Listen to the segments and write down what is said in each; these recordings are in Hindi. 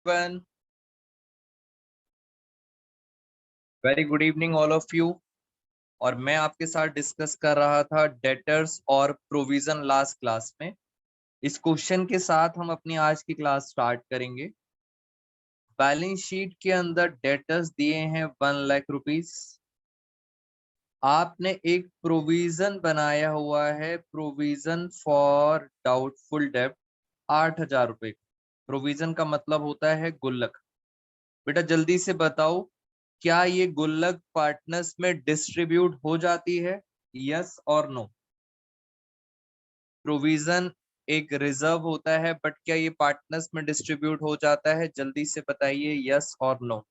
everyone. Very good evening all of you. और मैं आपके साथ डिस्कस कर रहा था डेटर्स और प्रोविजन लास्ट क्लास में। इस क्वेश्चन के साथ हम अपनी आज की क्लास स्टार्ट करेंगे। बैलेंस शीट के अंदर डेटर्स दिए हैं 1 लाख रुपीस। आपने एक प्रोविजन बनाया हुआ है, प्रोविजन फॉर डाउटफुल डेब्ट 8,000 रुपए। प्रोविजन का मतलब होता है गुल्लक। बेटा जल्दी से बताओ, क्या ये गुल्लक पार्टनर्स में डिस्ट्रीब्यूट हो जाती है? यस और नो। प्रोविजन एक रिजर्व होता है, बट क्या ये पार्टनर्स में डिस्ट्रीब्यूट हो जाता है? जल्दी से बताइए यस और नो।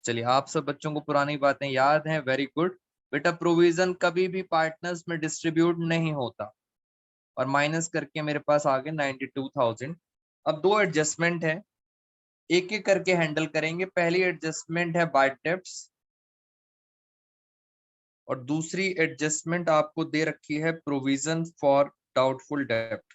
चलिए, आप सब बच्चों को पुरानी बातें याद हैं, वेरी गुड। बेटा प्रोविजन कभी भी पार्टनर्स में डिस्ट्रीब्यूट नहीं होता। और माइनस करके मेरे पास आ गए 92,000। अब दो एडजस्टमेंट है, एक एक करके हैंडल करेंगे। पहली एडजस्टमेंट है बाय डेब्ट्स और दूसरी एडजस्टमेंट आपको दे रखी है प्रोविजन फॉर डाउटफुल डेब्ट।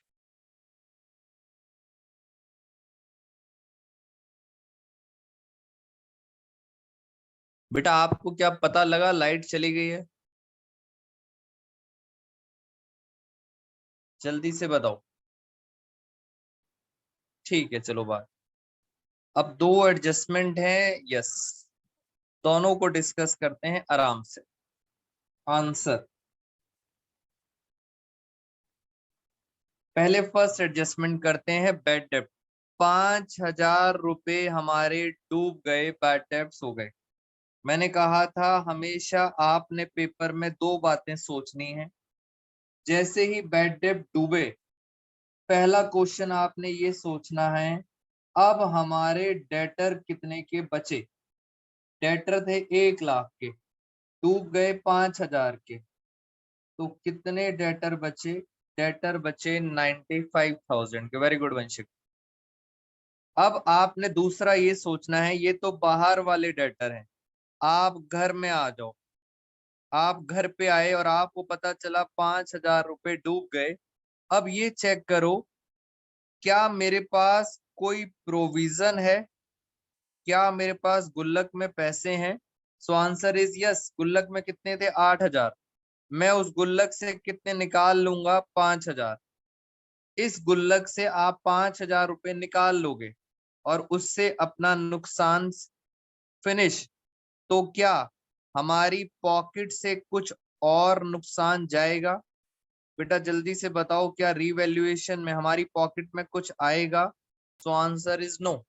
बेटा आपको क्या पता लगा लाइट चली गई है? जल्दी से बताओ। ठीक है, चलो बात। अब दो एडजस्टमेंट है, यस, दोनों को डिस्कस करते हैं आराम से। आंसर, पहले फर्स्ट एडजस्टमेंट करते हैं बैड डेब्ट। 5,000 रुपए हमारे डूब गए, बैड डेब्ट्स हो गए। मैंने कहा था हमेशा आपने पेपर में दो बातें सोचनी है। जैसे ही बैड डेब्ट डूबे, पहला क्वेश्चन आपने ये सोचना है, अब हमारे डेटर कितने के बचे? डेटर थे 1 लाख के, डूब गए 5,000 के, तो कितने डेटर बचे? डेटर बचे 95,000 के। Very good Vanshik. अब आपने दूसरा ये सोचना है, ये तो बाहर वाले डेटर हैं। आप घर में आ जाओ। आप घर पे आए और आपको पता चला 5,000 रुपए डूब गए। अब ये चेक करो, क्या मेरे पास कोई प्रोविजन है? क्या मेरे पास गुल्लक में पैसे हैं? सो आंसर इज यस। गुल्लक में कितने थे? 8,000। मैं उस गुल्लक से कितने निकाल लूंगा? 5,000। इस गुल्लक से आप 5,000 रुपए निकाल लोगे और उससे अपना नुकसान फिनिश। तो क्या हमारी पॉकेट से कुछ और नुकसान जाएगा? बेटा जल्दी से बताओ, क्या रीवैल्यूएशन में हमारी पॉकेट में कुछ आएगा? So answer is no.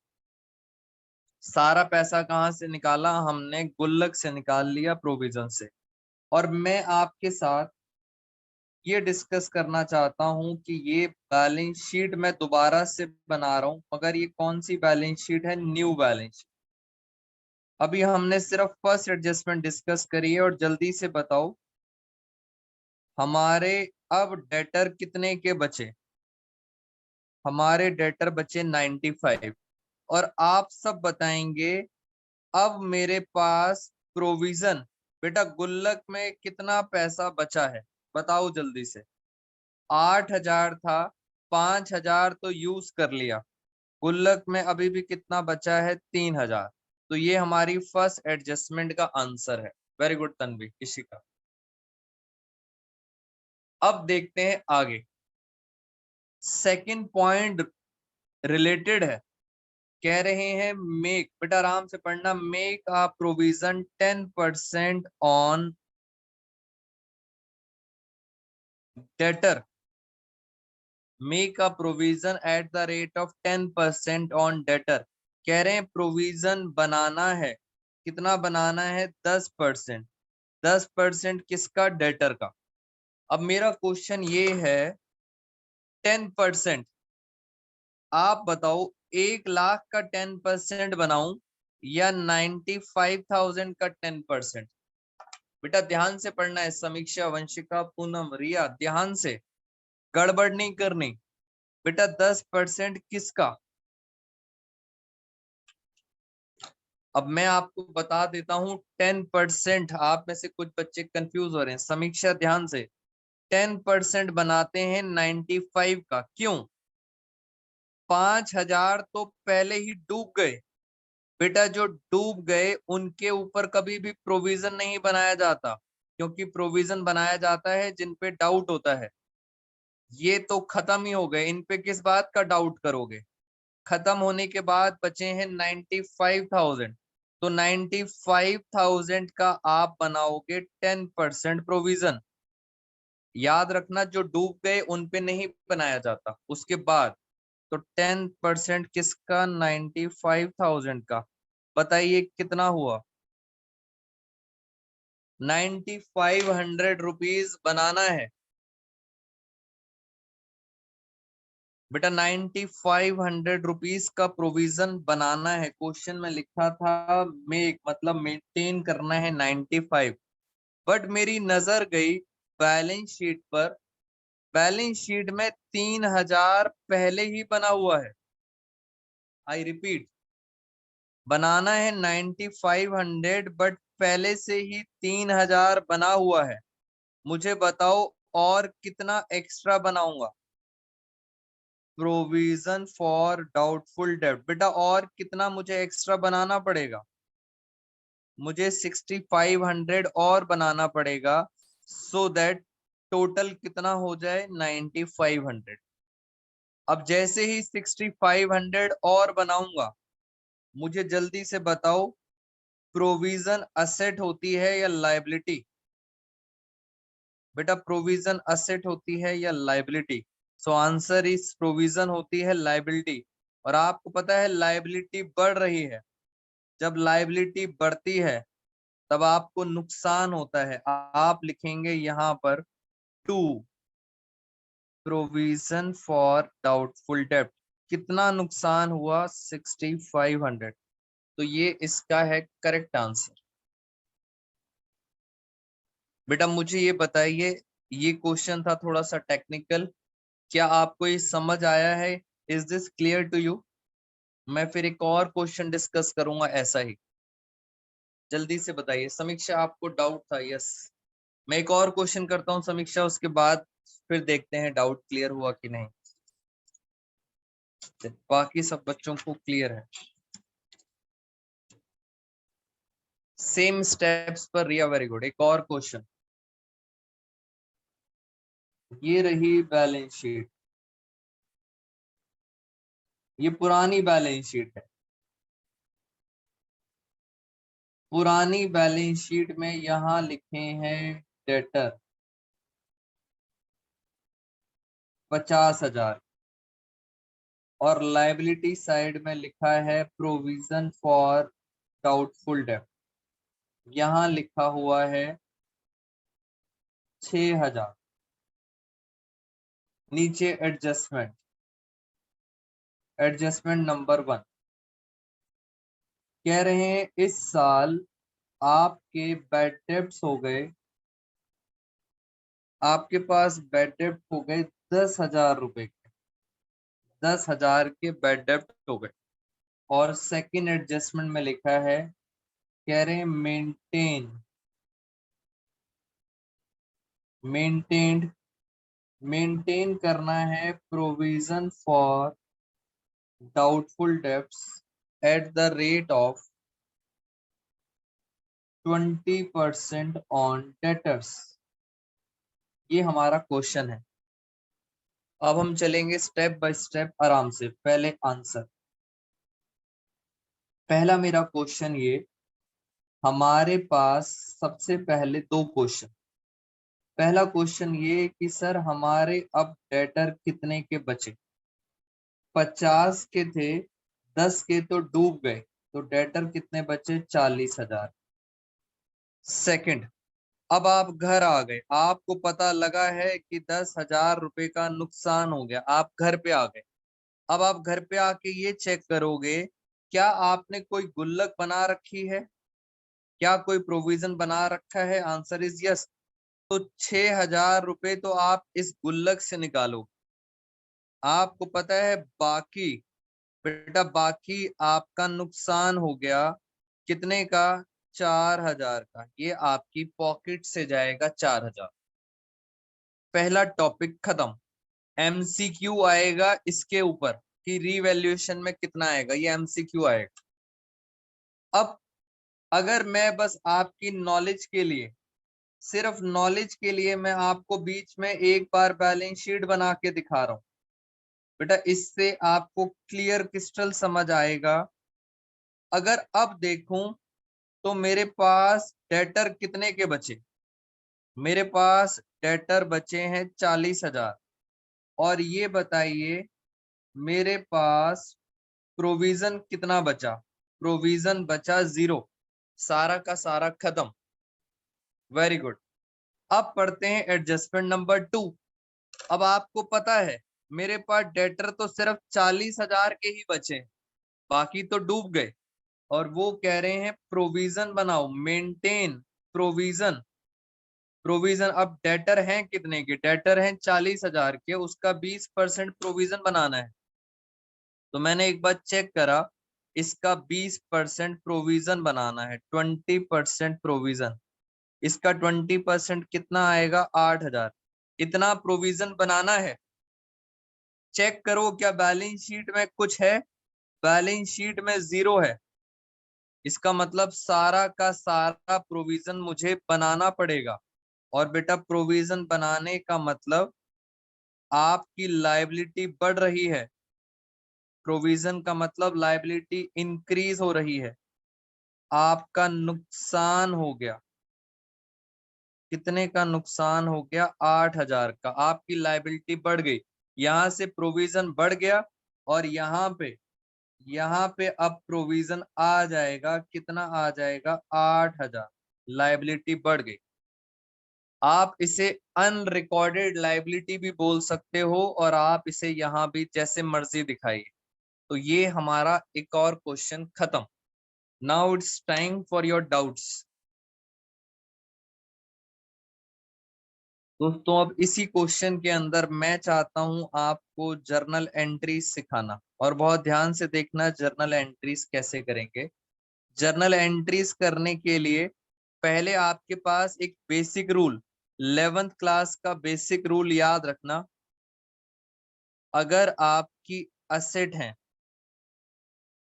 सारा पैसा कहां से निकाला हमने? गुल्लक से निकाल लिया, प्रोविजन से। और मैं आपके साथ ये डिस्कस करना चाहता हूं कि ये बैलेंस शीट मैं दोबारा से बना रहा हूं, मगर ये कौन सी बैलेंस शीट है? New balance sheet. अभी हमने सिर्फ फर्स्ट एडजस्टमेंट डिस्कस करी है। और जल्दी से बताओ, हमारे अब डेटर कितने के बचे? हमारे डेटर बचे 95। और आप सब बताएंगे अब मेरे पास प्रोविजन, बेटा गुल्लक में कितना पैसा बचा है? बताओ जल्दी से। 8,000 था, 5,000 तो यूज कर लिया। गुल्लक में अभी भी कितना बचा है? 3,000। तो ये हमारी फर्स्ट एडजस्टमेंट का आंसर है। वेरी गुड तन्वी, किसी का। अब देखते हैं आगे। सेकंड पॉइंट रिलेटेड है। कह रहे हैं मेक, बेटा आराम से पढ़ना, make a provision 10% on debtor. Make a provision at the rate of 10% on debtor. कह रहे हैं प्रोविजन बनाना है। कितना बनाना है? 10%। 10% किसका? डेटर का। अब मेरा क्वेश्चन ये है, 10%, आप बताओ 1 लाख का 10% बनाऊं या 95,000 का 10%? बेटा ध्यान से पढ़ना है, समीक्षा, वंशिका, पूनम, रिया, ध्यान से, गड़बड़ नहीं करनी। बेटा 10% किसका? अब मैं आपको बता देता हूं 10%। आप में से कुछ बच्चे कंफ्यूज हो रहे हैं। समीक्षा ध्यान से, 10% बनाते हैं 95 का। क्यों? 5,000 तो पहले ही डूब गए। बेटा जो डूब गए उनके ऊपर कभी भी प्रोविजन नहीं बनाया जाता, क्योंकि प्रोविजन बनाया जाता है जिन पे डाउट होता है। ये तो खत्म ही हो गए, इन पे किस बात का डाउट करोगे। खत्म होने के बाद बचे हैं 95,000। तो 95,000 का आप बनाओगे 10% प्रोविजन। याद रखना जो डूब गए उन पे नहीं बनाया जाता उसके बाद। तो 10% किसका, 95,000 का। बताइए कितना हुआ। 9,500 बनाना है बेटा, 9,500 का प्रोविजन बनाना है। क्वेश्चन में लिखा था मेक, मतलब मेंटेन करना है 95। बट मेरी नजर गई बैलेंस शीट पर। बैलेंस शीट में 3,000 पहले ही बना हुआ है। आई रिपीट, बनाना है 9,500 बट पहले से ही 3,000 बना हुआ है। मुझे बताओ और कितना एक्स्ट्रा बनाऊंगा। प्रोविजन फॉर डाउटफुल डेब्ट। बेटा और कितना मुझे एक्स्ट्रा बनाना पड़ेगा। मुझे 6,500 और बनाना पड़ेगा, सो दैट टोटल कितना हो जाए 9,500। अब जैसे ही 6,500 और बनाऊंगा, मुझे जल्दी से बताओ प्रोविजन असेट होती है या लाइबिलिटी। बेटा प्रोविजन असेट होती है या liability. So answer is provision होती है लाइबिलिटी। और आपको पता है लाइबिलिटी बढ़ रही है। जब लाइबिलिटी बढ़ती है तब आपको नुकसान होता है। आप लिखेंगे यहाँ पर 2 प्रोविजन फॉर डाउटफुल डेब्ट। कितना नुकसान हुआ, 6,500। तो ये इसका है करेक्ट आंसर। बेटा मुझे ये बताइए, ये क्वेश्चन था थोड़ा सा टेक्निकल, क्या आपको ये समझ आया है। Is this clear to you. मैं फिर एक और क्वेश्चन डिस्कस करूंगा ऐसा ही। जल्दी से बताइए समीक्षा, आपको डाउट था। यस, मैं एक और क्वेश्चन करता हूँ समीक्षा, उसके बाद फिर देखते हैं डाउट क्लियर हुआ कि नहीं। बाकी सब बच्चों को क्लियर है। सेम स्टेप्स पर रिया, वेरी गुड। एक और क्वेश्चन, ये रही बैलेंस शीट। ये पुरानी बैलेंस शीट है। पुरानी बैलेंस शीट में यहां लिखे हैं डेटर 50,000 और लाइबिलिटी साइड में लिखा है प्रोविजन फॉर डाउटफुल डेब्ट। यहां लिखा हुआ है 6,000। नीचे एडजस्टमेंट, एडजस्टमेंट नंबर 1 कह रहे हैं इस साल आपके बैड डेब्ट्स हो गए, आपके पास बैड डेब्ट हो गए 10,000 रुपए के। 10,000 के बैड डेब्ट हो गए। और सेकंड एडजस्टमेंट में लिखा है, कह रहे हैं मेंटेन्ड मेंटेन करना है provision for doubtful debts at the rate of 20% on debtors. ये हमारा क्वेश्चन है। अब हम चलेंगे स्टेप बाय स्टेप आराम से। पहले आंसर, पहला मेरा क्वेश्चन ये, हमारे पास सबसे पहले दो क्वेश्चन। पहला क्वेश्चन ये कि सर हमारे अब डेटर कितने के बचे। 50 के थे, 10 के तो डूब गए, तो डेटर कितने बचे, 40,000। सेकंड, अब आप घर आ गए, आपको पता लगा है कि 10,000 रुपए का नुकसान हो गया, आप घर पे आ गए। अब आप घर पे आके ये चेक करोगे, क्या आपने कोई गुल्लक बना रखी है, क्या कोई प्रोविजन बना रखा है। Answer is yes. तो 6,000 रुपए तो आप इस गुल्लक से निकालो। आपको पता है बाकी, बेटा बाकी आपका नुकसान हो गया कितने का, 4,000 का। ये आपकी पॉकेट से जाएगा 4,000। पहला टॉपिक खत्म। एमसीक्यू आएगा इसके ऊपर आपकी रीवैल्यूएशन में कितना आएगा, ये एमसीक्यू आएगा। अब अगर मैं बस आपकी नॉलेज के लिए, सिर्फ नॉलेज के लिए मैं आपको बीच में एक बार बैलेंस शीट बना के दिखा रहा हूं बेटा, इससे आपको क्लियर क्रिस्टल समझ आएगा। अगर अब देखूं तो मेरे पास डेटर कितने के बचे, मेरे पास डेटर बचे हैं 40,000। और ये बताइए मेरे पास प्रोविजन कितना बचा, प्रोविजन बचा 0, सारा का सारा खत्म। Very good. अब पढ़ते हैं एडजस्टमेंट नंबर 2। अब आपको पता है मेरे पास डेटर तो सिर्फ 40,000 के ही बचे हैं, बाकी तो डूब गए। और वो कह रहे हैं प्रोविजन बनाओ, मेंटेन प्रोविजन। प्रोविजन अब डेटर हैं कितने के, डेटर हैं 40,000 के, उसका 20% प्रोविजन बनाना है। तो मैंने एक बार चेक करा, इसका 20% प्रोविजन बनाना है, 20% प्रोविजन। इसका 20% कितना आएगा, 8,000। इतना प्रोविजन बनाना है। चेक करो क्या बैलेंस शीट में कुछ है, बैलेंस शीट में 0 है। इसका मतलब सारा का सारा प्रोविजन मुझे बनाना पड़ेगा। और बेटा प्रोविजन बनाने का मतलब आपकी लायबिलिटी बढ़ रही है, प्रोविजन का मतलब लायबिलिटी इंक्रीज हो रही है, आपका नुकसान हो गया। कितने का नुकसान हो गया, 8,000 का। आपकी लायबिलिटी बढ़ गई, यहां से प्रोविजन बढ़ गया और यहाँ पे अब प्रोविजन आ जाएगा, कितना आ जाएगा, 8,000। लायबिलिटी बढ़ गई। आप इसे अनरिकॉर्डेड लायबिलिटी भी बोल सकते हो और आप इसे यहाँ भी जैसे मर्जी दिखाइए। तो ये हमारा एक और क्वेश्चन खत्म। Now it's time for your doubts. दोस्तों अब इसी क्वेश्चन के अंदर मैं चाहता हूं आपको जर्नल एंट्रीज सिखाना, और बहुत ध्यान से देखना जर्नल एंट्रीज कैसे करेंगे। जर्नल एंट्रीज करने के लिए पहले आपके पास एक बेसिक रूल, 11th क्लास का बेसिक रूल याद रखना। अगर आपकी असेट है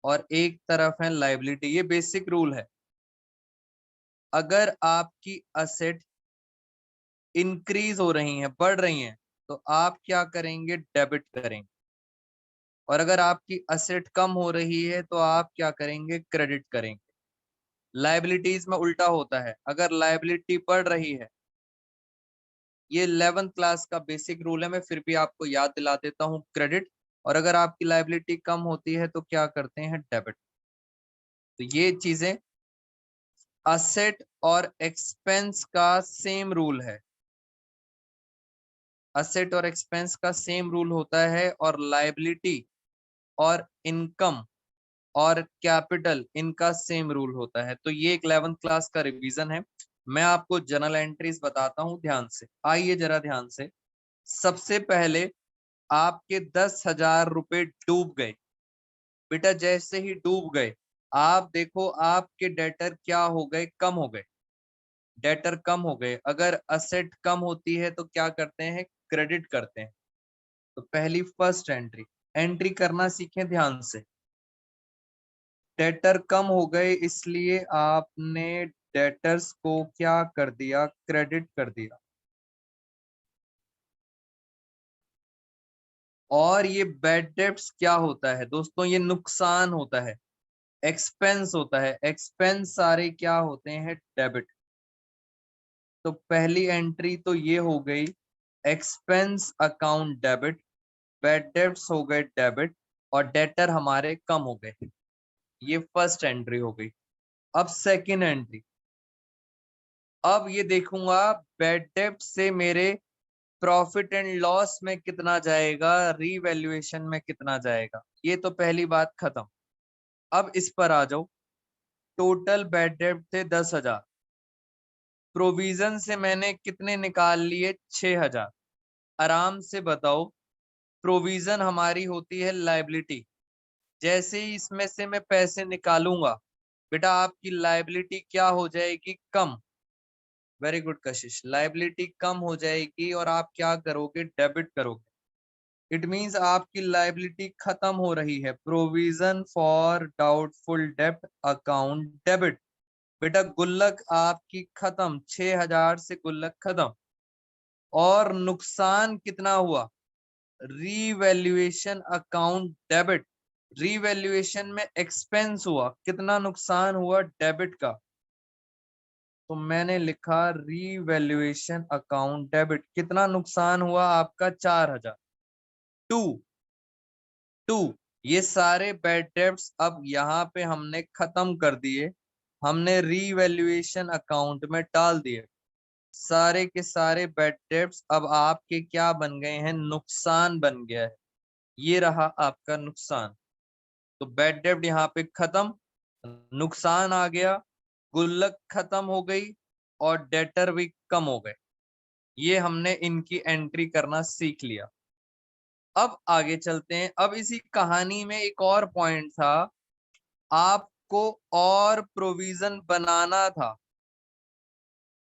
और एक तरफ है लायबिलिटी, ये बेसिक रूल है। अगर आपकी असेट इंक्रीज हो रही हैं, बढ़ रही हैं, तो आप क्या करेंगे, डेबिट करेंगे। और अगर आपकी असेट कम हो रही है तो आप क्या करेंगे, क्रेडिट करेंगे। लायबिलिटीज में उल्टा होता है, अगर लायबिलिटी बढ़ रही है, ये 11th क्लास का बेसिक रूल है, मैं फिर भी आपको याद दिला देता हूँ, क्रेडिट। और अगर आपकी लायबिलिटी कम होती है तो क्या करते हैं, डेबिट। तो ये चीजें असेट और एक्सपेंस का सेम रूल है, असेट और एक्सपेंस का सेम रूल होता है। और लायबिलिटी और इनकम और कैपिटल, इनका सेम रूल होता है। तो ये एक 11th क्लास का रिवीजन है। मैं आपको जर्नल एंट्रीज बताता हूं, ध्यान से आइए जरा ध्यान से। सबसे पहले आपके 10,000 रुपए डूब गए। बेटा जैसे ही डूब गए, आप देखो आपके डेटर क्या हो गए, कम हो गए। डेटर कम हो गए, अगर असेट कम होती है तो क्या करते हैं, क्रेडिट करते हैं। तो पहली फर्स्ट एंट्री, एंट्री करना सीखें ध्यान से। डेटर कम हो गए इसलिए आपने डेटर्स को क्या कर दिया, क्रेडिट कर दिया। और ये बैड डेब्ट्स क्या होता है दोस्तों, ये नुकसान होता है, एक्सपेंस होता है। एक्सपेंस सारे क्या होते हैं, डेबिट। तो पहली एंट्री तो ये हो गई, expense account debit, bad debts हो गए डेबिट, और डेटर हमारे कम हो गए। ये फर्स्ट एंट्री हो गई। अब सेकंड एंट्री, अब ये देखूंगा बैड डेब्ट से मेरे प्रॉफिट एंड लॉस में कितना जाएगा, रीवैल्यूएशन में कितना जाएगा। ये तो पहली बात खत्म। अब इस पर आ जाओ। टोटल बैड डेब्ट थे 10,000, प्रोविजन से मैंने कितने निकाल लिए, 6,000। आराम से बताओ, प्रोविजन हमारी होती है लायबिलिटी। जैसे ही इसमें से मैं पैसे निकालूंगा, बेटा आपकी लायबिलिटी क्या हो जाएगी, कम। वेरी गुड कशिश, लायबिलिटी कम हो जाएगी और आप क्या करोगे, डेबिट करोगे। इट मींस आपकी लाइबिलिटी खत्म हो रही है। प्रोविजन फॉर डाउटफुल डेब्ट अकाउंट डेबिट। बेटा गुल्लक आपकी खत्म, 6,000 से गुल्लक खत्म। और नुकसान कितना हुआ? Revaluation account debit. रीवैल्यूएशन में एक्सपेंस हुआ, कितना नुकसान हुआ? डेबिट का। तो मैंने लिखा रीवैल्यूएशन अकाउंट डेबिट। कितना नुकसान हुआ आपका? 4,000। टू टू ये सारे बैड डेब्ट्स अब यहाँ पे हमने खत्म कर दिए, हमने रीवैल्यूएशन अकाउंट में डाल दिए। सारे के सारे बैड डेब्ट्स अब आपके क्या बन गए हैं? नुकसान बन गया है। ये रहा आपका नुकसान। तो बैड डेब्ट यहाँ पे खत्म, नुकसान आ गया, गुल्लक खत्म हो गई और डेटर भी कम हो गए। ये हमने इनकी एंट्री करना सीख लिया। अब आगे चलते हैं। अब इसी कहानी में एक और पॉइंट था, आपको और प्रोविजन बनाना था।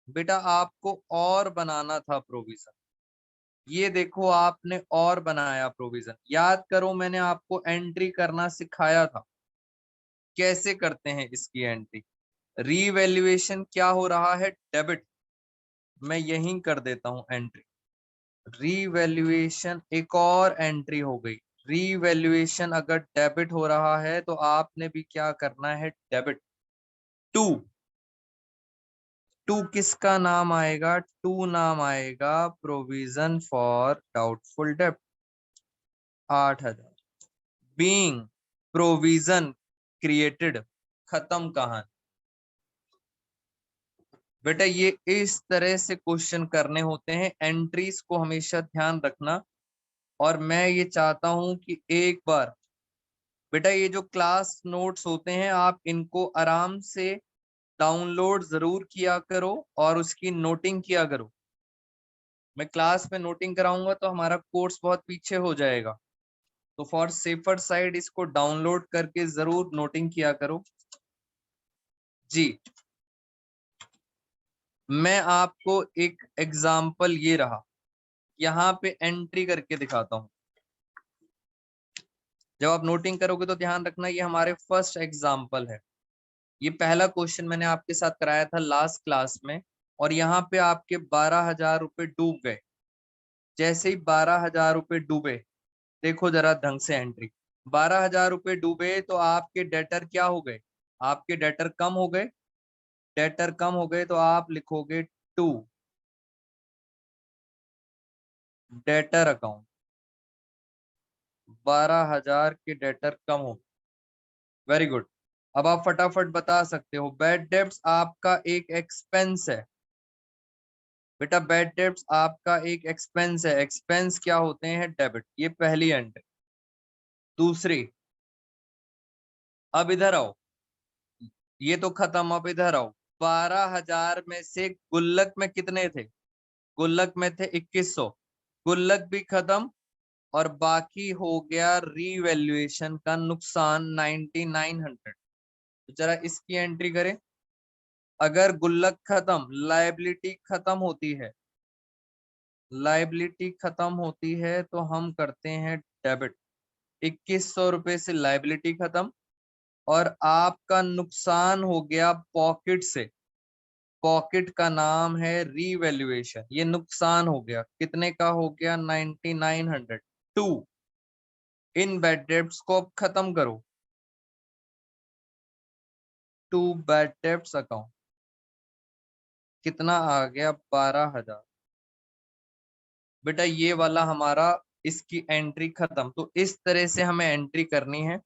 बेटा आपको और बनाना था प्रोविजन। ये देखो आपने और बनाया प्रोविजन। याद करो मैंने आपको एंट्री करना सिखाया था, कैसे करते हैं इसकी एंट्री। रीवैल्यूएशन क्या हो रहा है? डेबिट। मैं यहीं कर देता हूं एंट्री। रीवैल्यूएशन एक और एंट्री हो गई। रीवैल्यूएशन अगर डेबिट हो रहा है तो आपने भी क्या करना है? डेबिट। टू टू किसका नाम आएगा? टू नाम आएगा प्रोविजन फॉर डाउटफुल डेब्ट, 8,000। बीइंग प्रोविजन क्रिएटेड, खत्म कहानी। बेटा ये इस तरह से क्वेश्चन करने होते हैं, एंट्रीज को हमेशा ध्यान रखना। और मैं ये चाहता हूं कि एक बार बेटा ये जो क्लास नोट्स होते हैं आप इनको आराम से डाउनलोड जरूर किया करो और उसकी नोटिंग किया करो। मैं क्लास में नोटिंग कराऊंगा तो हमारा कोर्स बहुत पीछे हो जाएगा। तो फॉर सेफर साइड इसको डाउनलोड करके जरूर नोटिंग किया करो जी। मैं आपको एक एग्जाम्पल ये रहा, यहाँ पे एंट्री करके दिखाता हूं। जब आप नोटिंग करोगे तो ध्यान रखना ये हमारे फर्स्ट एग्जाम्पल है। ये पहला क्वेश्चन मैंने आपके साथ कराया था लास्ट क्लास में। और यहाँ पे आपके 12,000 रुपए डूब गए। जैसे ही 12,000 रुपए डूबे, देखो जरा ढंग से एंट्री। 12,000 रुपए डूबे तो आपके डेटर क्या हो गए? आपके डेटर कम हो गए। डेटर कम हो गए तो आप लिखोगे टू डेटर अकाउंट। 12,000 के डेटर कम हो। Very good. अब आप फटाफट बता सकते हो, बैड डेब्ट्स आपका एक एक्सपेंस है। बेटा बैड डेब्ट्स आपका एक एक्सपेंस है। एक्सपेंस क्या होते हैं? डेबिट। ये पहली एंट्री। दूसरी, अब इधर आओ, ये तो खत्म। अब इधर आओ, 12,000 में से गुल्लक में कितने थे? गुल्लक में थे 2,100। गुल्लक भी खत्म और बाकी हो गया रीवैल्यूएशन का नुकसान 9,900। तो जरा इसकी एंट्री करें। अगर गुल्लक खत्म, लायबिलिटी खत्म होती है, लायबिलिटी खत्म होती है तो हम करते हैं डेबिट। 2,100 रुपए से लायबिलिटी खत्म और आपका नुकसान हो गया पॉकेट से। पॉकेट का नाम है रीवैल्यूएशन। ये नुकसान हो गया, कितने का हो गया? 9,900। टू इन बैड डेब्ट्स को अब खत्म करो। टू बैड डेब्ट्स अकाउंट कितना आ गया? 12,000। बेटा ये वाला हमारा, इसकी एंट्री खत्म। तो इस तरह से हमें एंट्री करनी है।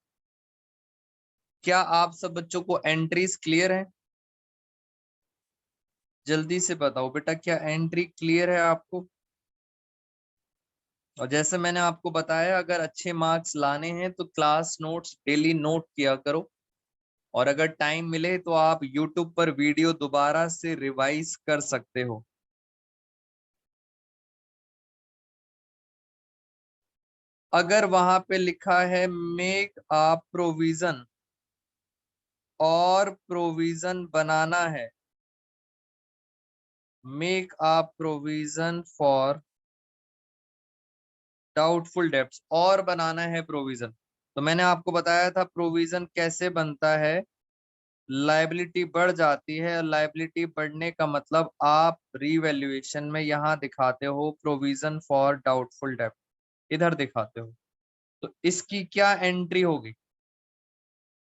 क्या आप सब बच्चों को एंट्रीज क्लियर है? जल्दी से बताओ बेटा, क्या एंट्री क्लियर है आपको? और जैसे मैंने आपको बताया, अगर अच्छे मार्क्स लाने हैं तो क्लास नोट्स डेली नोट किया करो। और अगर टाइम मिले तो आप YouTube पर वीडियो दोबारा से रिवाइज कर सकते हो। अगर वहां पे लिखा है मेक अ प्रोविजन और प्रोविजन बनाना है, make a provision for doubtful debts और बनाना है प्रोविजन। तो मैंने आपको बताया था प्रोविजन कैसे बनता है, लायबिलिटी बढ़ जाती है, लायबिलिटी बढ़ने का मतलब आप रीवैल्यूएशन में यहाँ दिखाते हो प्रोविजन फॉर डाउटफुल डेब्ट, इधर दिखाते हो। तो इसकी क्या एंट्री होगी,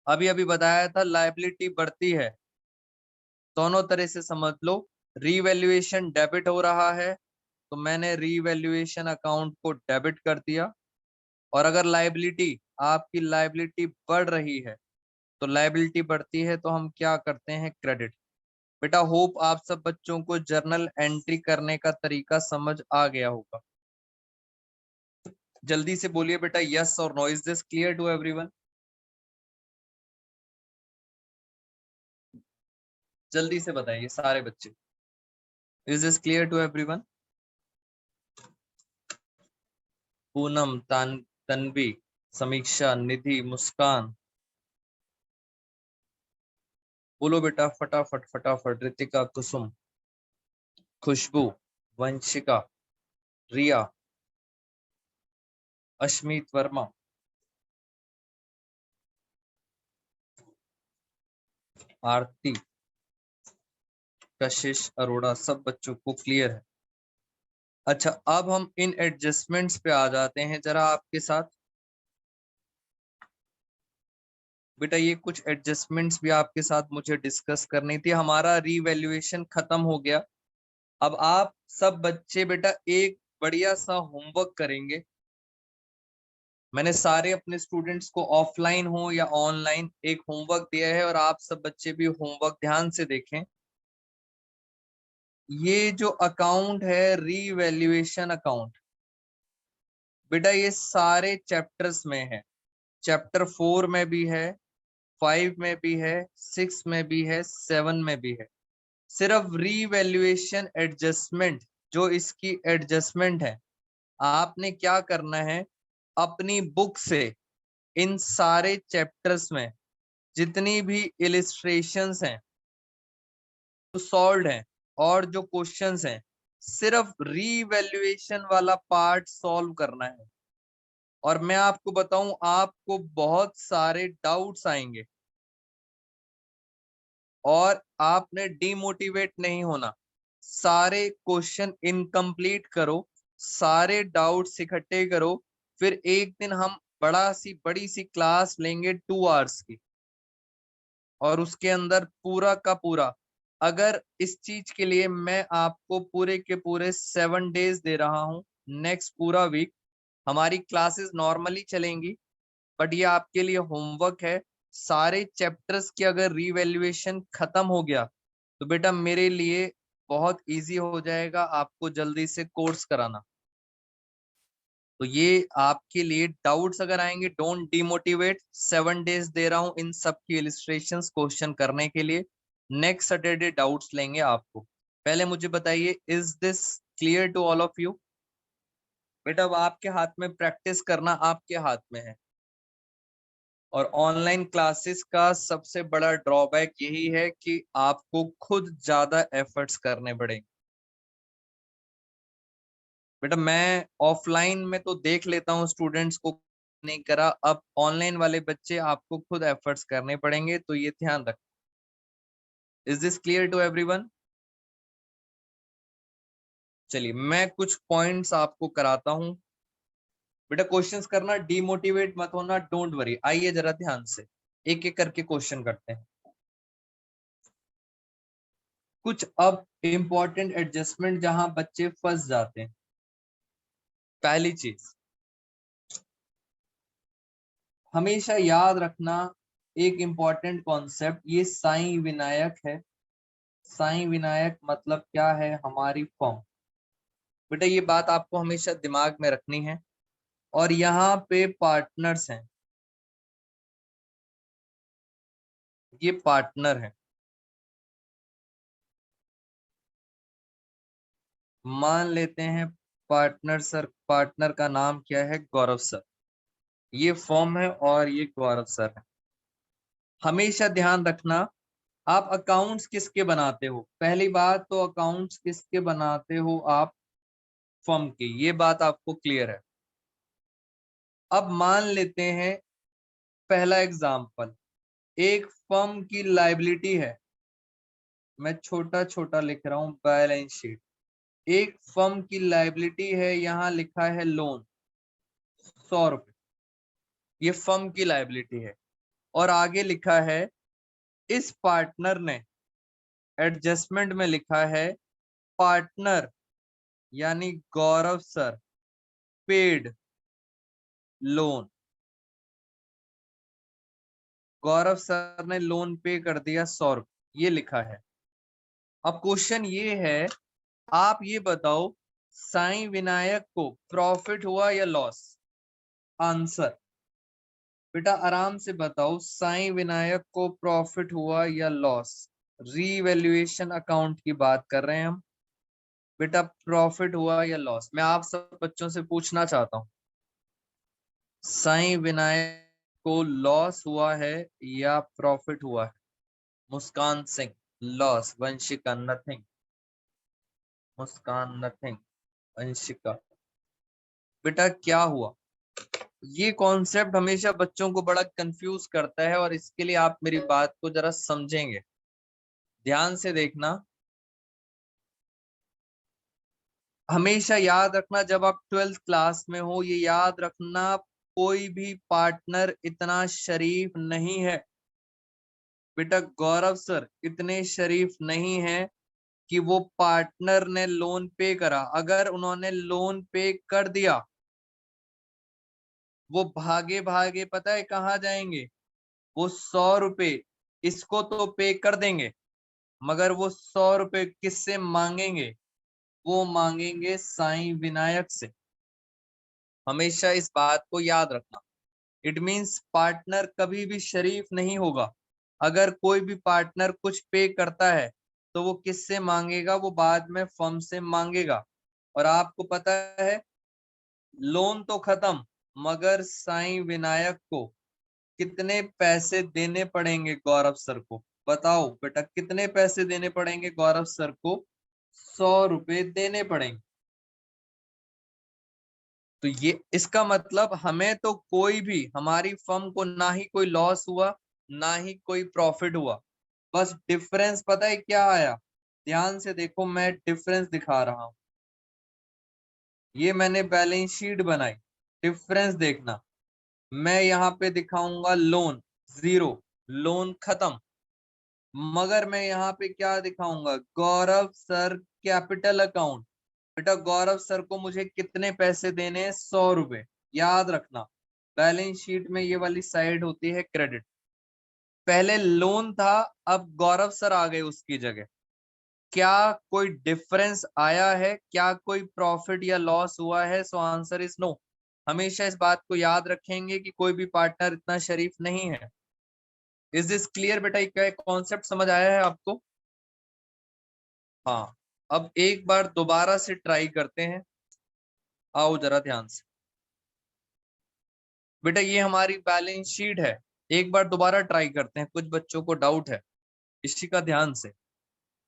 अभी अभी बताया था लायबिलिटी बढ़ती है, दोनों तरह से समझ लो। रीवैल्यूएशन डेबिट हो रहा है तो मैंने रीवैल्यूएशन अकाउंट को डेबिट कर दिया, और अगर लायबिलिटी, आपकी लायबिलिटी बढ़ रही है, तो लायबिलिटी बढ़ती है तो हम क्या करते हैं, क्रेडिट। बेटा होप आप सब बच्चों को जर्नल एंट्री करने का तरीका समझ आ गया होगा। जल्दी से बोलिए बेटा यस और no, is this clear to everyone? जल्दी से बताइए सारे बच्चे, is this clear to everyone? Poonam, Tanvi, Sameeksha, Nidhi, मुस्कान, बोलो बेटा फटाफट फटाफट। रितिका, कुसुम, खुशबू, वंशिका, रिया, अश्मीत वर्मा, आरती, कशिश अरोड़ा, सब बच्चों को क्लियर है? अच्छा, अब हम इन एडजस्टमेंट्स पे आ जाते हैं जरा आपके साथ। बेटा ये कुछ एडजस्टमेंट्स भी आपके साथ मुझे डिस्कस करनी थी। हमारा रीवैल्यूएशन खत्म हो गया। अब आप सब बच्चे बेटा एक बढ़िया सा होमवर्क करेंगे। मैंने सारे अपने स्टूडेंट्स को ऑफलाइन हो या ऑनलाइन एक होमवर्क दिया है, और आप सब बच्चे भी होमवर्क ध्यान से देखें। ये जो अकाउंट है रीवैल्यूएशन अकाउंट, बेटा ये सारे चैप्टर्स में है। चैप्टर 4 में भी है, 5 में भी है, 6 में भी है, 7 में भी है। सिर्फ रीवैल्यूएशन एडजस्टमेंट, जो इसकी एडजस्टमेंट है, आपने क्या करना है, अपनी बुक से इन सारे चैप्टर्स में जितनी भी इलिस्ट्रेशंस हैं जो सॉल्व हैं और जो क्वेश्चंस हैं, सिर्फ रीवैल्यूएशन वाला पार्ट सॉल्व करना है। और मैं आपको बताऊं, आपको बहुत सारे डाउट्स आएंगे और आपने डिमोटिवेट नहीं होना। सारे क्वेश्चन इनकम्प्लीट करो, सारे डाउट्स इकट्ठे करो, फिर एक दिन हम बड़ी सी क्लास लेंगे 2 आवर्स की, और उसके अंदर पूरा का पूरा, अगर इस चीज के लिए मैं आपको पूरे के पूरे 7 डेज दे रहा हूं, नेक्स्ट पूरा वीक हमारी क्लासेस नॉर्मली चलेंगी, बट ये आपके लिए होमवर्क है। सारे चैप्टर्स की अगर रीवैल्यूएशन खत्म हो गया तो बेटा मेरे लिए बहुत इजी हो जाएगा आपको जल्दी से कोर्स कराना। तो ये आपके लिए डाउट्स अगर आएंगे, डोंट डिमोटिवेट। 7 डेज दे रहा हूं इन सब की इलिस्ट्रेशंस क्वेश्चन करने के लिए। नेक्स्ट सैटरडे डाउट्स लेंगे आपको। पहले मुझे बताइए, is this clear to all of you? बेटा अब आपके हाथ में, प्रैक्टिस करना आपके हाथ में है। और ऑनलाइन क्लासेस का सबसे बड़ा ड्रॉबैक यही है कि आपको खुद ज्यादा एफर्ट्स करने पड़ेंगे। बेटा मैं ऑफलाइन में तो देख लेता हूँ स्टूडेंट्स को, नहीं करा, अब ऑनलाइन वाले बच्चे आपको खुद एफर्ट्स करने पड़ेंगे, तो ये ध्यान रख। Is this clear to everyone? चलिए मैं कुछ पॉइंट्स आपको कराता हूँ। बेटा क्वेश्चंस करना, डीमोटिवेट मत होना, डोंट वरी। आइए जरा ध्यान से एक एक करके क्वेश्चन करते हैं। कुछ अब इंपॉर्टेंट एडजस्टमेंट जहां बच्चे फंस जाते हैं। पहली चीज, हमेशा याद रखना एक इंपॉर्टेंट कॉन्सेप्ट, ये साईं विनायक है। साईं विनायक मतलब क्या है, हमारी फॉर्म। बेटा ये बात आपको हमेशा दिमाग में रखनी है। और यहाँ पे पार्टनर्स हैं, ये पार्टनर है। मान लेते हैं पार्टनर सर, पार्टनर का नाम क्या है, गौरव सर। ये फॉर्म है और ये गौरव सर है। हमेशा ध्यान रखना, आप अकाउंट्स किसके बनाते हो, पहली बात तो अकाउंट्स किसके बनाते हो आप, फर्म के, ये बात आपको क्लियर है। अब मान लेते हैं पहला एग्जाम्पल, एक फर्म की लायबिलिटी है, मैं छोटा छोटा लिख रहा हूं, बैलेंस शीट। एक फर्म की लायबिलिटी है, यहां लिखा है लोन 100 रुपए, ये फर्म की लायबिलिटी है। और आगे लिखा है इस पार्टनर ने, एडजस्टमेंट में लिखा है पार्टनर यानी गौरव सर पेड लोन, गौरव सर ने लोन पे कर दिया 100 रुपए, ये लिखा है। अब क्वेश्चन ये है, आप ये बताओ साईं विनायक को प्रॉफिट हुआ या लॉस? आंसर बेटा आराम से बताओ, साईं विनायक को प्रॉफिट हुआ या लॉस? रीवैल्यूएशन अकाउंट की बात कर रहे हैं हम। बेटा प्रॉफिट हुआ या लॉस? मैं आप सब बच्चों से पूछना चाहता हूँ, साईं विनायक को लॉस हुआ है या प्रॉफिट हुआ है? मुस्कान सिंह लॉस, वंशिका नथिंग, मुस्कान नथिंग, वंशिका। बेटा क्या हुआ? ये कॉन्सेप्ट हमेशा बच्चों को बड़ा कंफ्यूज करता है, और इसके लिए आप मेरी बात को जरा समझेंगे, ध्यान से देखना। हमेशा याद रखना, जब आप 12th क्लास में हो, ये याद रखना, कोई भी पार्टनर इतना शरीफ नहीं है। बेटा गौरव सर इतने शरीफ नहीं है कि वो पार्टनर ने लोन पे करा। अगर उन्होंने लोन पे कर दिया, वो भागे भागे पता है कहाँ जाएंगे? वो 100 रुपए इसको तो पे कर देंगे, मगर वो 100 रुपए किससे मांगेंगे? वो मांगेंगे साईं विनायक से। हमेशा इस बात को याद रखना। इट मीन्स पार्टनर कभी भी शरीफ नहीं होगा। अगर कोई भी पार्टनर कुछ पे करता है तो वो किससे मांगेगा? वो बाद में फर्म से मांगेगा। और आपको पता है लोन तो खत्म, मगर साईं विनायक को कितने पैसे देने पड़ेंगे गौरव सर को? बताओ बेटा कितने पैसे देने पड़ेंगे गौरव सर को? 100 रुपए देने पड़ेंगे। तो ये इसका मतलब हमें तो कोई भी, हमारी फर्म को ना ही कोई लॉस हुआ ना ही कोई प्रॉफिट हुआ। बस डिफरेंस पता है क्या आया? ध्यान से देखो, मैं डिफरेंस दिखा रहा हूं। ये मैंने बैलेंस शीट बनाई, डिफरेंस देखना। मैं यहाँ पे दिखाऊंगा लोन 0, लोन खत्म। मगर मैं यहाँ पे क्या दिखाऊंगा? गौरव सर कैपिटल अकाउंट। बेटा गौरव सर को मुझे कितने पैसे देने हैं? 100 रुपए। याद रखना, बैलेंस शीट में ये वाली साइड होती है क्रेडिट। पहले लोन था, अब गौरव सर आ गए उसकी जगह। क्या कोई डिफरेंस आया है? क्या कोई प्रॉफिट या लॉस हुआ है? So answer is no. हमेशा इस बात को याद रखेंगे कि कोई भी पार्टनर इतना शरीफ नहीं है। इज दिस क्लियर बेटा? क्या कॉन्सेप्ट समझ आया है आपको? हाँ, अब एक बार दोबारा से ट्राई करते हैं, आओ जरा ध्यान से। बेटा ये हमारी बैलेंस शीट है, एक बार दोबारा ट्राई करते हैं, कुछ बच्चों को डाउट है, इसी का ध्यान से।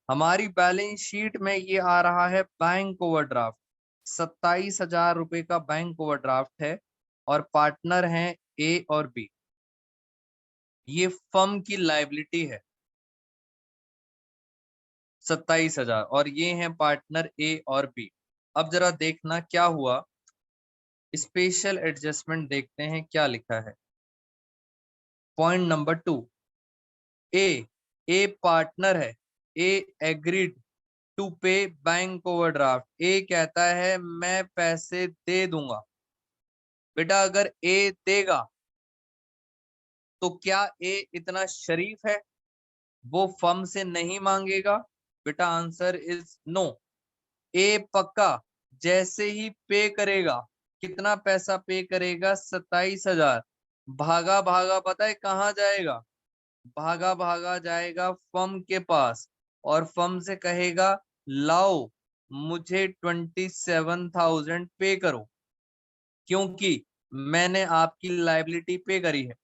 हमारी बैलेंस शीट में ये आ रहा है बैंक ओवरड्राफ्ट, 27,000 रुपए का बैंक ओवरड्राफ्ट है, और पार्टनर हैं ए और बी। ये फर्म की लायबिलिटी है 27,000, और ये हैं पार्टनर ए और बी। अब जरा देखना क्या हुआ, स्पेशल एडजस्टमेंट देखते हैं क्या लिखा है। पॉइंट नंबर 2, ए पार्टनर है, ए एग्रीड टू पे बैंक ओवरड्राफ्ट। ए कहता है मैं पैसे दे दूंगा। बेटा अगर ए देगा तो क्या ए इतना शरीफ है? वो फर्म से नहीं मांगेगा? बेटा आंसर इज नो। ए पक्का जैसे ही पे करेगा, कितना पैसा पे करेगा? 27,000। भागा भागा पता है कहाँ जाएगा? भागा भागा जाएगा फर्म के पास, और फर्म से कहेगा लाओ मुझे 27,000 पे करो, क्योंकि मैंने आपकी लायबिलिटी पे करी है।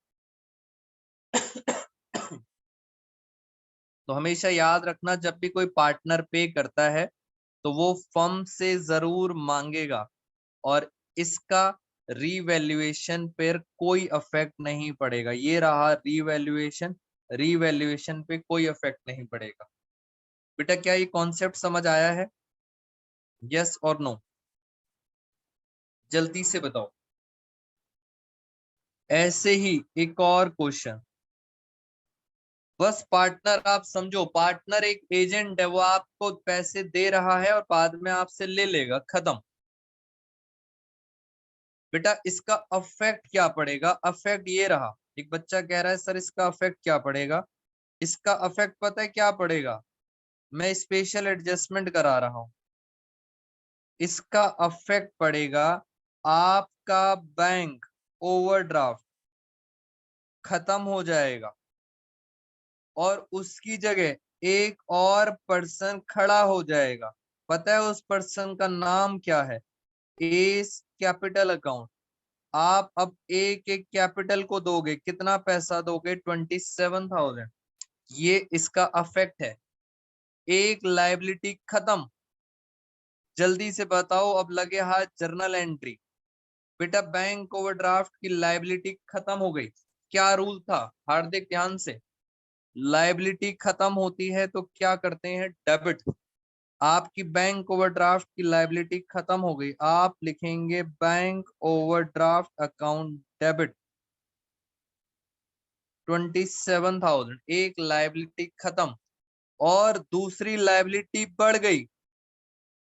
तो हमेशा याद रखना, जब भी कोई पार्टनर पे करता है तो वो फर्म से जरूर मांगेगा, और इसका रीवैल्यूएशन पर कोई इफेक्ट नहीं पड़ेगा। ये रहा रीवैल्यूएशन, रीवैल्यूएशन पे कोई इफेक्ट नहीं पड़ेगा। बेटा क्या ये कॉन्सेप्ट समझ आया है? यस और नो? जल्दी से बताओ। ऐसे ही एक और क्वेश्चन, बस पार्टनर आप समझो, पार्टनर एक एजेंट है, वो आपको पैसे दे रहा है और बाद में आपसे ले लेगा, खत्म। बेटा इसका अफेक्ट क्या पड़ेगा? अफेक्ट ये रहा, एक बच्चा कह रहा है सर इसका अफेक्ट क्या पड़ेगा? इसका अफेक्ट पता है क्या पड़ेगा? मैं स्पेशल एडजस्टमेंट करा रहा हूं। इसका अफेक्ट पड़ेगा, आपका बैंक ओवरड्राफ्ट खत्म हो जाएगा और उसकी जगह एक और पर्सन खड़ा हो जाएगा। पता है उस पर्सन का नाम क्या है? S capital account. आप अब एक एक कैपिटल को दोगे, कितना पैसा दोगे? 27,000। ये इसका अफेक्ट है। एक लायबिलिटी खत्म। जल्दी से बताओ, अब लगे हाथ जर्नल एंट्री। बेटा बैंक ओवरड्राफ्ट की लायबिलिटी खत्म हो गई। क्या रूल था? हार्दिक ध्यान से, लायबिलिटी खत्म होती है तो क्या करते हैं? डेबिट। आपकी बैंक ओवरड्राफ्ट की लायबिलिटी खत्म हो गई, आप लिखेंगे बैंक ओवरड्राफ्ट अकाउंट डेबिट 27,000। एक लायबिलिटी खत्म और दूसरी लायबिलिटी बढ़ गई।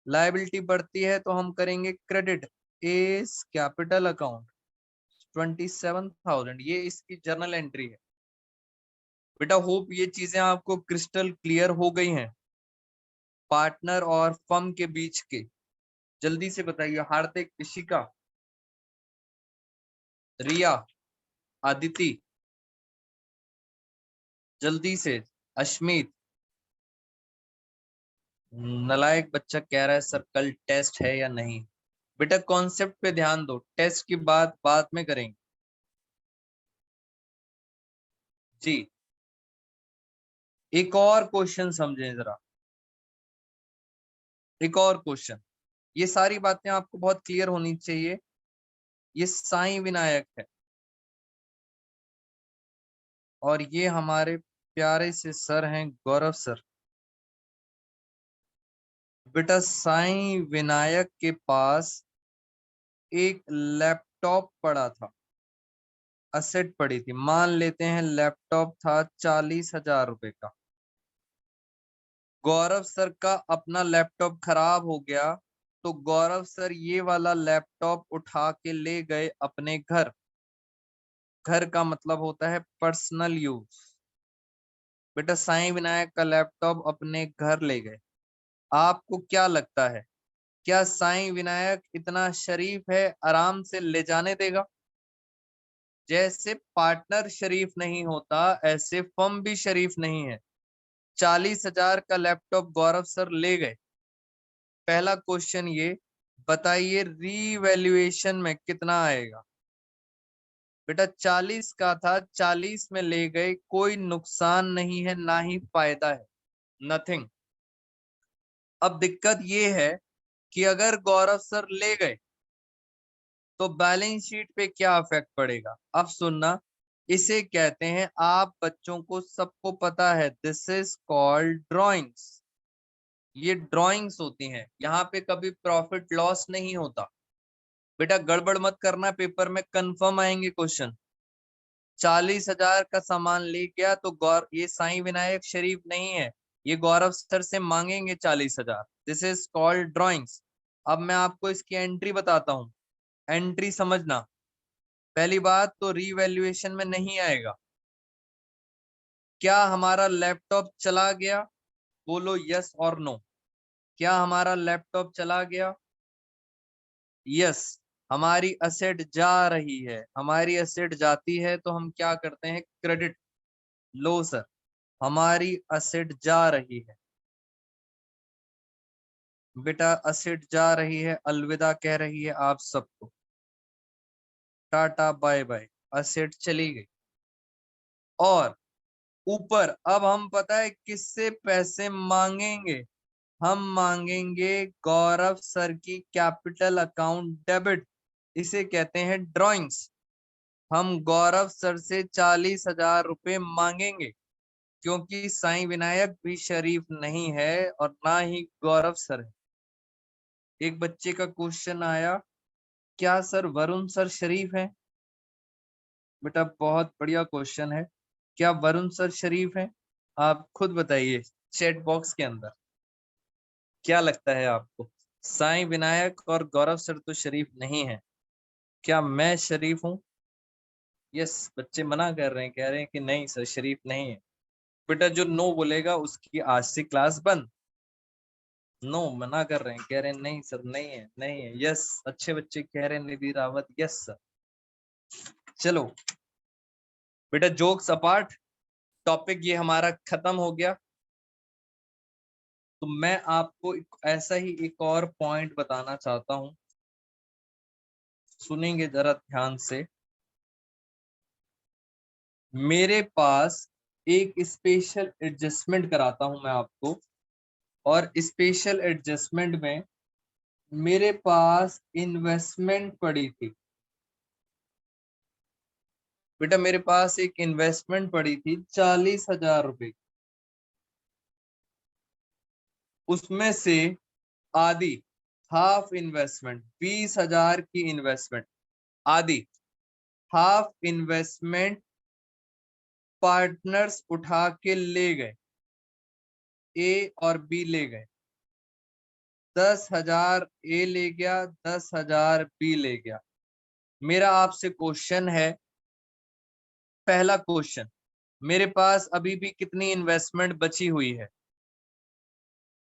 लायबिलिटी बढ़ती है तो हम करेंगे क्रेडिट एस कैपिटल अकाउंट 27,000। ये इसकी जर्नल एंट्री है। बेटा होप ये चीजें आपको क्रिस्टल क्लियर हो गई हैं, पार्टनर और फर्म के बीच के। जल्दी से बताइए, हार्दिक, ऋषिका, रिया, आदिति, जल्दी से, अश्मित। नलायक बच्चा कह रहा है सर कल टेस्ट है या नहीं? बेटा कॉन्सेप्ट पे ध्यान दो, टेस्ट की बात बाद में करेंगे। जी, एक और क्वेश्चन समझें जरा, एक और क्वेश्चन। ये सारी बातें आपको बहुत क्लियर होनी चाहिए। ये साईं विनायक है और ये हमारे प्यारे से सर हैं गौरव सर। बेटा साईं विनायक के पास एक लैपटॉप पड़ा था, असेट पड़ी थी। मान लेते हैं लैपटॉप था 40,000 रुपए का। गौरव सर का अपना लैपटॉप खराब हो गया तो गौरव सर ये वाला लैपटॉप उठा के ले गए अपने घर। घर का मतलब होता है पर्सनल यूज। बेटा साईं विनायक का लैपटॉप अपने घर ले गए। आपको क्या लगता है, क्या साईं विनायक इतना शरीफ है, आराम से ले जाने देगा? जैसे पार्टनर शरीफ नहीं होता, ऐसे फर्म भी शरीफ नहीं है। 40,000 का लैपटॉप गौरव सर ले गए। पहला क्वेश्चन ये बताइए, रीवैल्यूएशन में कितना आएगा? बेटा 40 का था, 40 में ले गए, कोई नुकसान नहीं है ना ही फायदा है, नथिंग। अब दिक्कत ये है कि अगर गौरव सर ले गए तो बैलेंस शीट पे क्या इफेक्ट पड़ेगा? अब सुनना, इसे कहते हैं, आप बच्चों को सबको पता है, दिस इज कॉल्ड ड्रॉइंग्स। ये ड्रॉइंग्स होती हैं, यहाँ पे कभी प्रॉफिट लॉस नहीं होता। बेटा गड़बड़ मत करना, पेपर में कंफर्म आएंगे क्वेश्चन। 40,000 का सामान ले गया तो ये साईं विनायक शरीफ नहीं है, ये गौरव सर से मांगेंगे 40,000। This is called drawings. अब मैं आपको इसकी एंट्री बताता हूँ, एंट्री समझना। पहली बात तो रीवैल्यूएशन में नहीं आएगा। क्या हमारा लैपटॉप चला गया? बोलो यस और नो। क्या हमारा लैपटॉप चला गया? यस। हमारी असेट जा रही है, हमारी असेट जाती है तो हम क्या करते हैं? क्रेडिट। लो सर, हमारी असेट जा रही है। बेटा असेट जा रही है, अलविदा कह रही है आप सबको, टाटा बाय बाय, असेट चली गई। और ऊपर अब हम पता है किससे पैसे मांगेंगे? हम मांगेंगे गौरव सर की कैपिटल अकाउंट डेबिट। इसे कहते हैं ड्राइंग्स। हम गौरव सर से 40,000 रुपए मांगेंगे, क्योंकि साईं विनायक भी शरीफ नहीं है और ना ही गौरव सर है। एक बच्चे का क्वेश्चन आया, क्या सर वरुण सर शरीफ है? बेटा बहुत बढ़िया क्वेश्चन है। क्या वरुण सर शरीफ है? आप खुद बताइए चैट बॉक्स के अंदर, क्या लगता है आपको? साईं विनायक और गौरव सर तो शरीफ नहीं है, क्या मैं शरीफ हूँ? यस, बच्चे मना कर रहे हैं, कह रहे हैं कि नहीं सर शरीफ नहीं है। बेटा जो नो बोलेगा उसकी आज से क्लास बंद। नो मना कर रहे हैं, कह रहे हैं नहीं सर नहीं है, नहीं है। यस, अच्छे बच्चे कह रहे हैं, निधि रावत यस सर। चलो बेटा जोक्स अपार्ट, टॉपिक ये हमारा खत्म हो गया। तो मैं आपको ऐसा ही एक और पॉइंट बताना चाहता हूं, सुनेंगे जरा ध्यान से। मेरे पास एक स्पेशल एडजस्टमेंट कराता हूं मैं आपको, और स्पेशल एडजस्टमेंट में मेरे पास इन्वेस्टमेंट पड़ी थी। बेटा मेरे पास एक इन्वेस्टमेंट पड़ी थी 40,000 रुपए। उसमें से आधी, हाफ इन्वेस्टमेंट, 20,000 की इन्वेस्टमेंट, आधी हाफ इन्वेस्टमेंट पार्टनर्स उठा के ले गए, ए और बी ले गए। 10,000 ए ले गया, 10,000 बी ले गया। मेरा आपसे क्वेश्चन है, पहला क्वेश्चन, मेरे पास अभी भी कितनी इन्वेस्टमेंट बची हुई है?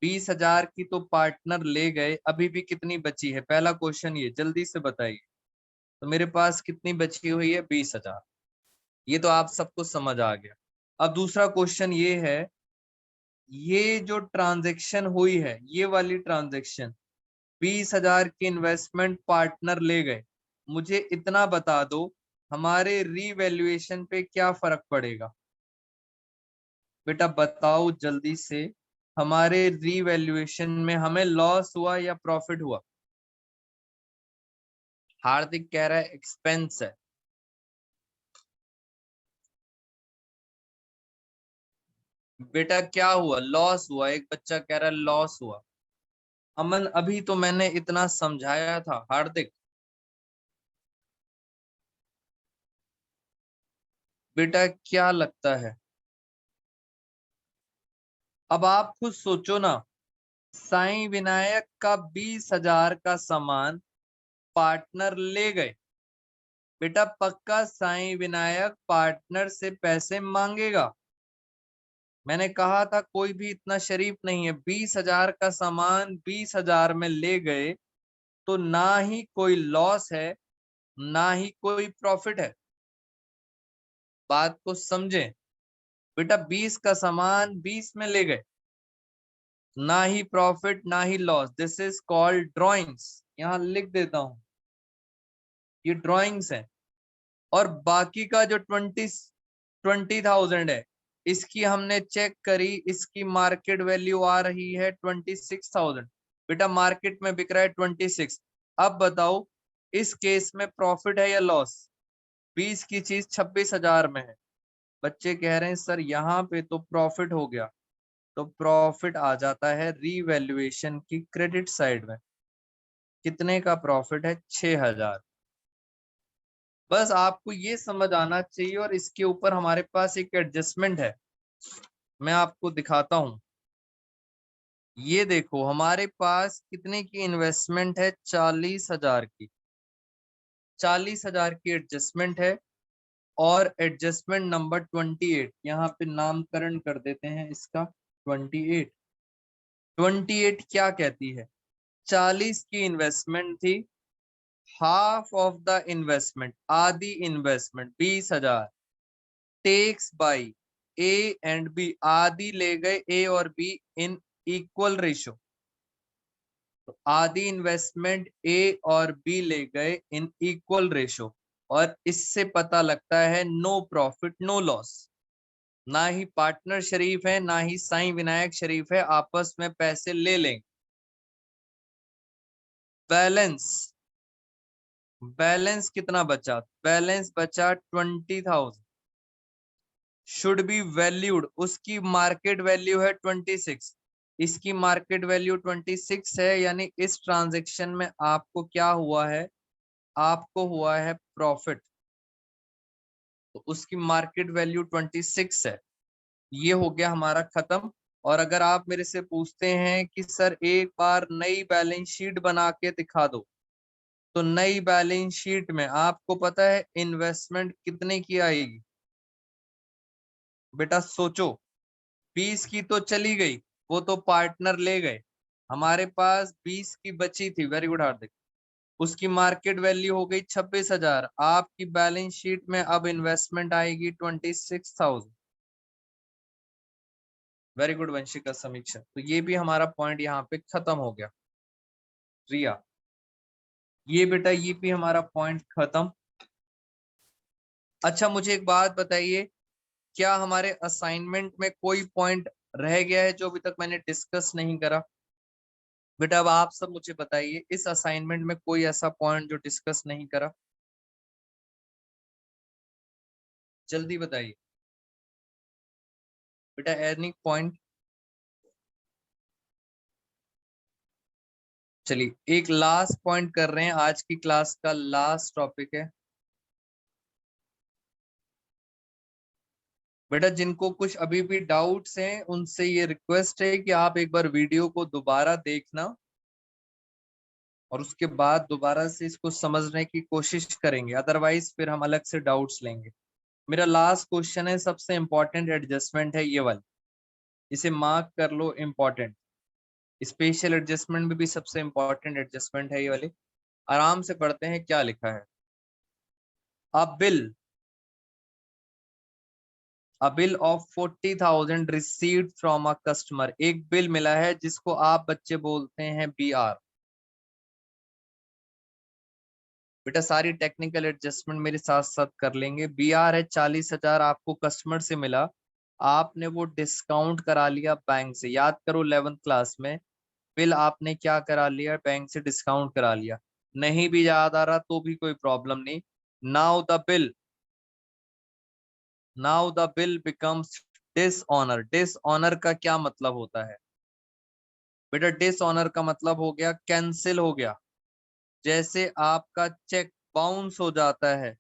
20,000 की तो पार्टनर ले गए, अभी भी कितनी बची है? पहला क्वेश्चन ये जल्दी से बताइए। तो मेरे पास कितनी बची हुई है? 20,000। ये तो आप सबको समझ आ गया। अब दूसरा क्वेश्चन ये है, ये जो ट्रांजेक्शन हुई है, ये वाली ट्रांजेक्शन, 20,000 की इन्वेस्टमेंट पार्टनर ले गए, मुझे इतना बता दो हमारे रीवैल्यूएशन पे क्या फर्क पड़ेगा? बेटा बताओ जल्दी से, हमारे रीवैल्यूएशन में हमें लॉस हुआ या प्रॉफिट हुआ? हार्दिक कह रहा है एक्सपेंस है। बेटा क्या हुआ? लॉस हुआ। एक बच्चा कह रहा है लॉस हुआ। अमन अभी तो मैंने इतना समझाया था। हार्दिक बेटा क्या लगता है? अब आप खुद सोचो ना, साईं विनायक का 20,000 का सामान पार्टनर ले गए। बेटा पक्का साईं विनायक पार्टनर से पैसे मांगेगा। मैंने कहा था कोई भी इतना शरीफ नहीं है। 20,000 का सामान 20,000 में ले गए, तो ना ही कोई लॉस है, ना ही कोई प्रॉफिट है। बात को समझें। बेटा 20 का सामान 20 में ले गए, ना ही प्रॉफिट ना ही loss. This is called drawings. यहां लिख देता हूं, ये ड्रॉइंग्स है। और बाकी का जो 20,000 है, इसकी हमने चेक करी, इसकी मार्केट वैल्यू आ रही है 26,000। बेटा मार्केट में बिक रहा है 26। अब बताओ इस केस में प्रॉफिट है या लॉस? 20 की चीज 26,000 में है। बच्चे कह रहे हैं सर यहाँ पे तो प्रॉफिट हो गया। तो प्रॉफिट आ जाता है रीवैल्यूएशन की क्रेडिट साइड में। कितने का प्रॉफिट है? 6,000। बस आपको ये समझ आना चाहिए। और इसके ऊपर हमारे पास एक एडजस्टमेंट है, मैं आपको दिखाता हूं। ये देखो हमारे पास कितने की इन्वेस्टमेंट है? 40,000 की। 40,000 की एडजस्टमेंट है। और एडजस्टमेंट नंबर 28, यहाँ पे नामकरण कर देते हैं इसका 28। 28 क्या कहती है? 40 की इन्वेस्टमेंट थी, हाफ ऑफ द इन्वेस्टमेंट, आधी investment 20,000 takes by A and B, आधी ले गए ए और बी इन इक्वल रेशो। तो आधी इन्वेस्टमेंट ए और बी ले गए इन इक्वल रेशो। और इससे पता लगता है नो प्रॉफिट नो लॉस। ना ही पार्टनर शरीफ है, ना ही साईं विनायक शरीफ है, आपस में पैसे ले लेंगे। बैलेंस बैलेंस कितना बचा? बैलेंस बचा 20,000। शुड बी वैल्यूड, उसकी मार्केट वैल्यू है 26, इसकी मार्केट वैल्यू 26 है, यानी इस ट्रांजेक्शन में आपको क्या हुआ है? आपको हुआ है प्रॉफिट। तो उसकी मार्केट वैल्यू 26 है। ये हो गया हमारा खत्म। और अगर आप मेरे से पूछते हैं कि सर एक बार नई बैलेंस शीट बना के दिखा दो, तो नई बैलेंस शीट में आपको पता है इन्वेस्टमेंट कितने की आएगी? बेटा सोचो, 20 की तो चली गई, वो तो पार्टनर ले गए। हमारे पास 20 की बची थी। वेरी गुड हार्दिक। उसकी मार्केट वैल्यू हो गई 26,000। आपकी बैलेंस शीट में अब इन्वेस्टमेंट आएगी 26,000। वेरी गुड वंशिका समीक्षा। तो ये भी हमारा पॉइंट यहाँ पे खत्म हो गया। रिया, ये बेटा ये भी हमारा पॉइंट खत्म। अच्छा मुझे एक बात बताइए, क्या हमारे असाइनमेंट में कोई पॉइंट रह गया है जो अभी तक मैंने डिस्कस नहीं करा? बेटा अब आप सब मुझे बताइए, इस असाइनमेंट में कोई ऐसा पॉइंट जो डिस्कस नहीं करा? जल्दी बताइए बेटा, एनी पॉइंट? चलिए एक लास्ट पॉइंट कर रहे हैं, आज की क्लास का लास्ट टॉपिक है। बेटा जिनको कुछ अभी भी डाउट्स हैं उनसे ये रिक्वेस्ट है कि आप एक बार वीडियो को दोबारा देखना और उसके बाद दोबारा से इसको समझने की कोशिश करेंगे, अदरवाइज फिर हम अलग से डाउट्स लेंगे। मेरा लास्ट क्वेश्चन है, सबसे इंपॉर्टेंट एडजस्टमेंट है ये वाली, इसे मार्क कर लो, इंपॉर्टेंट। स्पेशल एडजस्टमेंट में भी सबसे इंपॉर्टेंट एडजस्टमेंट है ये वाली। आराम से पढ़ते हैं क्या लिखा है। अ bill of 40,000 received from a customer, एक बिल मिला है जिसको आप बच्चे बोलते हैं BR। बेटा सारी टेक्निकल एडजस्टमेंट मेरे साथ साथ कर लेंगे। BR है 40,000, आपको कस्टमर से मिला, आपने वो डिस्काउंट करा लिया बैंक से। याद करो 11th क्लास में बिल आपने क्या करा लिया? बैंक से डिस्काउंट करा लिया। नहीं भी याद आ रहा तो भी कोई प्रॉब्लम नहीं। Now the bill, now the bill becomes dishonour. Dishonour का क्या मतलब होता है? बेटा डिसऑनर का मतलब हो गया कैंसिल हो गया। जैसे आपका चेक बाउंस हो जाता है,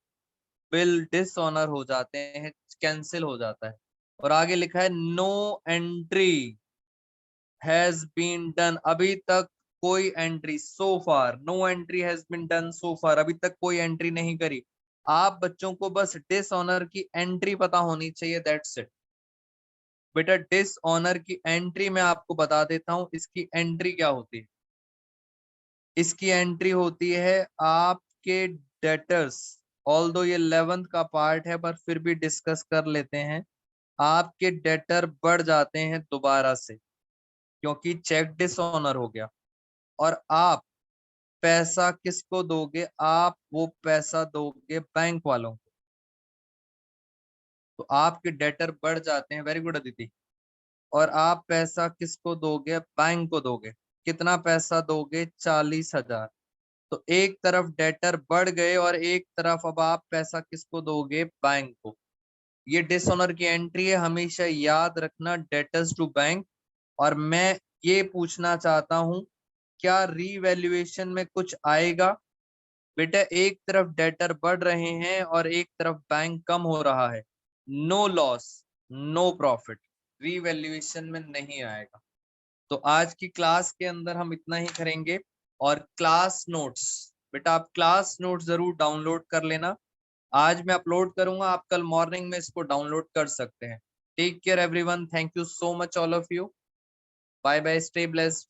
बिल डिसऑनर हो जाते हैं, कैंसिल हो जाता है। और आगे लिखा है no entry has been done, अभी तक कोई entry, so far no entry has been done so far, अभी तक कोई एंट्री नहीं करी। आप बच्चों को बस डिसऑनर की एंट्री पता होनी चाहिए, दैट्स इट। बेटा डिसऑनर की एंट्री मैं आपको बता देता हूं, इसकी एंट्री क्या होती है। इसकी एंट्री होती है आपके डेटर्स, ऑल्दो ये 11th का पार्ट है पर फिर भी डिस्कस कर लेते हैं। आपके डेटर बढ़ जाते हैं दोबारा से क्योंकि चेक डिसऑनर हो गया। और आप पैसा किसको दोगे? आप वो पैसा दोगे बैंक वालों को। तो आपके डेटर बढ़ जाते हैं। Very good Aditi. और आप पैसा किसको दोगे? बैंक को दोगे। कितना पैसा दोगे? 40,000। तो एक तरफ डेटर बढ़ गए और एक तरफ अब आप पैसा किसको दोगे? बैंक को। ये डिसऑनर की एंट्री है, हमेशा याद रखना, डेटर्स टू बैंक। और मैं ये पूछना चाहता हूं, क्या रीवैल्यूएशन में कुछ आएगा? बेटा एक तरफ डेटर बढ़ रहे हैं और एक तरफ बैंक कम हो रहा है, no loss no profit, revaluation में नहीं आएगा। तो आज की क्लास के अंदर हम इतना ही करेंगे। और क्लास नोट्स, बेटा आप क्लास नोट्स जरूर डाउनलोड कर लेना। आज मैं अपलोड करूंगा, आप कल मॉर्निंग में इसको डाउनलोड कर सकते हैं। Take care everyone, thank you so much all of you, bye bye, stay blessed.